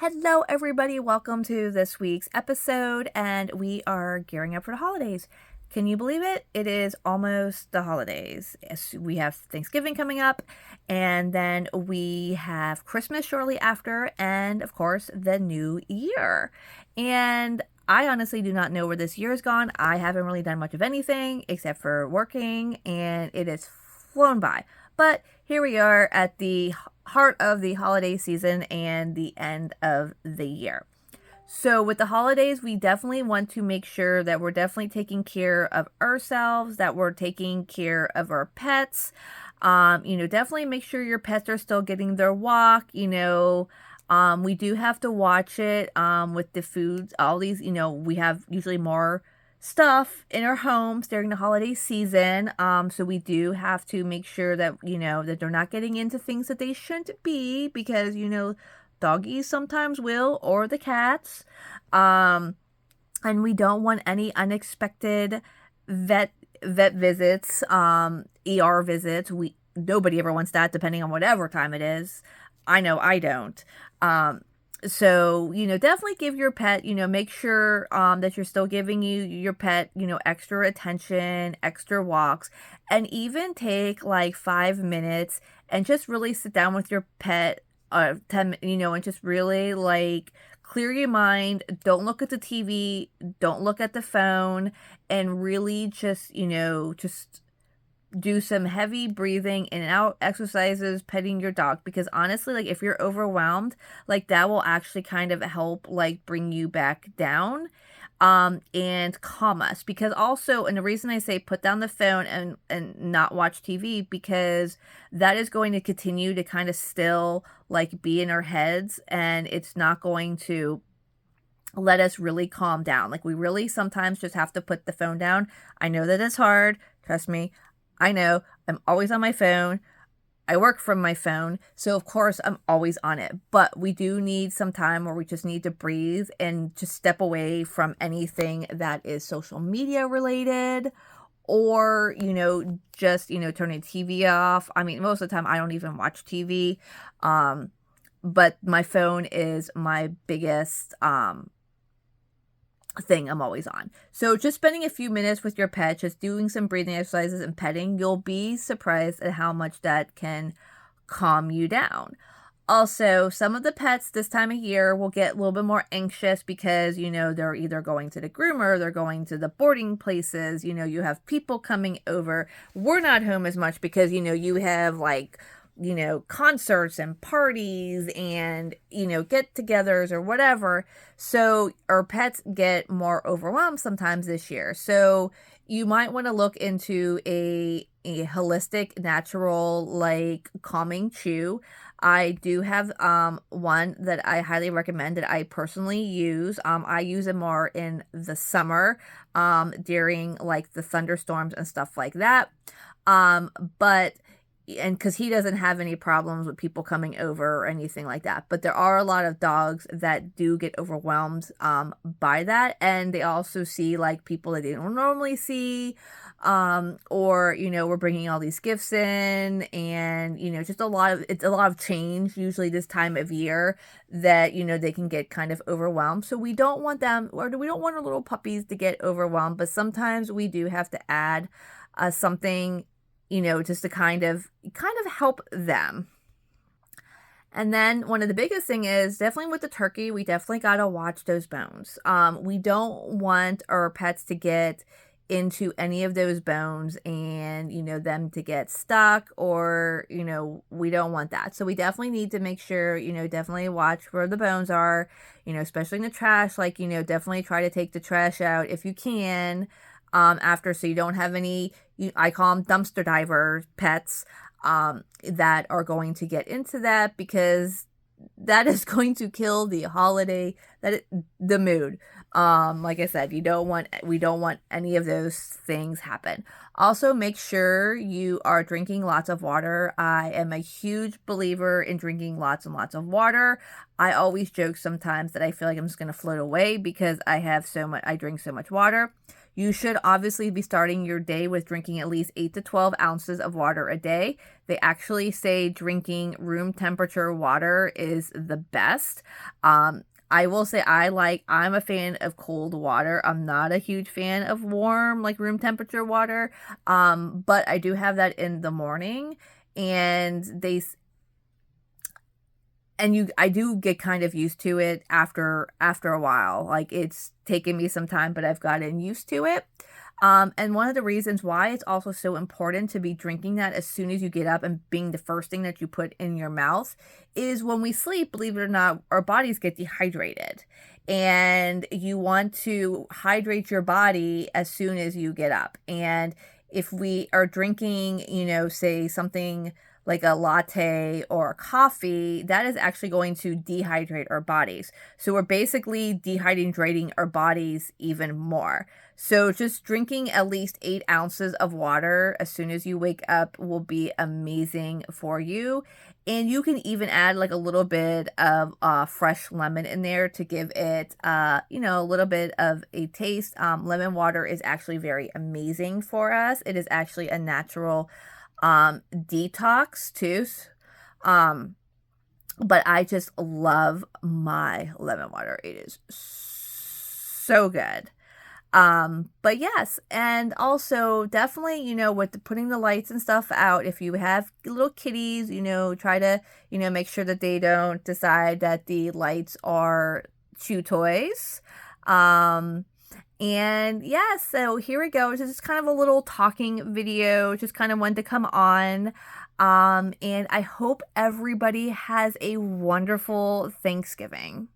Hello, everybody. Welcome to this week's episode, and we are gearing up for the holidays. Can you believe it? It is almost the holidays. Yes, we have Thanksgiving coming up, and then we have Christmas shortly after, and of course, the new year. And I honestly do not know where this year has gone. I haven't really done much of anything except for working, and it has flown by. But here we are at the heart of the holiday season and the end of the year. So with the holidays, we definitely want to make sure that we're definitely taking care of ourselves, that we're taking care of our pets. Definitely make sure your pets are still getting their walk. We do have to watch it with the foods. All these, we have usually more stuff in our homes during the holiday season. So we do have to make sure that, that they're not getting into things that they shouldn't be because, doggies sometimes will, or the cats. And we don't want any unexpected vet visits, ER visits. Nobody ever wants that, depending on whatever time it is. I know I don't. So, definitely give your pet, make sure that you're still giving your pet, extra attention, extra walks, and even take like 5 minutes and just really sit down with your pet, 10, and just really like clear your mind. Don't look at the TV, don't look at the phone, and really just, just do some heavy breathing in and out exercises, petting your dog, because honestly, like if you're overwhelmed, like that will actually kind of help like bring you back down and calm us. Because also, and the reason I say put down the phone and not watch TV, because that is going to continue to kind of still like be in our heads, and it's not going to let us really calm down. Like we really sometimes just have to put the phone down. I know that it's hard, trust me. I know I'm always on my phone. I work from my phone, so of course I'm always on it. But we do need some time where we just need to breathe and just step away from anything that is social media related, or, just, turning TV off. I mean, most of the time I don't even watch TV. But my phone is my biggest thing I'm always on. So just spending a few minutes with your pet, just doing some breathing exercises and petting, you'll be surprised at how much that can calm you down. Also, some of the pets this time of year will get a little bit more anxious because, they're either going to the groomer, they're going to the boarding places, you have people coming over. We're not home as much because, you have like concerts and parties and, get-togethers or whatever. So our pets get more overwhelmed sometimes this year. So you might want to look into a holistic, natural, like calming chew. I do have one that I highly recommend that I personally use. I use it more in the summer during like the thunderstorms and stuff like that. But and because he doesn't have any problems with people coming over or anything like that. But there are a lot of dogs that do get overwhelmed by that. And they also see like people that they don't normally see. Or, we're bringing all these gifts in, and, just it's a lot of change usually this time of year that, they can get kind of overwhelmed. So we don't want them, or we don't want our little puppies to get overwhelmed. But sometimes we do have to add something, just to kind of help them. And then one of the biggest thing is definitely with the turkey, we definitely got to watch those bones. We don't want our pets to get into any of those bones and, them to get stuck, or, we don't want that. So we definitely need to make sure, definitely watch where the bones are, especially in the trash, like, definitely try to take the trash out if you can. After, so you don't have any, I call them dumpster diver pets, that are going to get into that, because that is going to kill the holiday, the mood. Like I said, we don't want any of those things happen. Also, make sure you are drinking lots of water. I am a huge believer in drinking lots and lots of water. I always joke sometimes that I feel like I'm just going to float away because I drink so much water. You should obviously be starting your day with drinking at least 8 to 12 ounces of water a day. They actually say drinking room temperature water is the best. I will say I'm a fan of cold water. I'm not a huge fan of warm, like room temperature water. But I do have that in the morning, and I do get kind of used to it after a while. Like, it's taken me some time, but I've gotten used to it. And one of the reasons why it's also so important to be drinking that as soon as you get up and being the first thing that you put in your mouth is when we sleep, believe it or not, our bodies get dehydrated. And you want to hydrate your body as soon as you get up. And if we are drinking, say something like a latte or a coffee, that is actually going to dehydrate our bodies. So we're basically dehydrating our bodies even more. So just drinking at least 8 ounces of water as soon as you wake up will be amazing for you. And you can even add like a little bit of fresh lemon in there to give it, a little bit of a taste. Lemon water is actually very amazing for us. It is actually a natural detox too. But I just love my lemon water. It is so good. But yes, and also definitely, with putting the lights and stuff out, if you have little kitties, try to, make sure that they don't decide that the lights are chew toys. And yeah, so here we go. This is kind of a little talking video, just kind of wanted to come on. And I hope everybody has a wonderful Thanksgiving.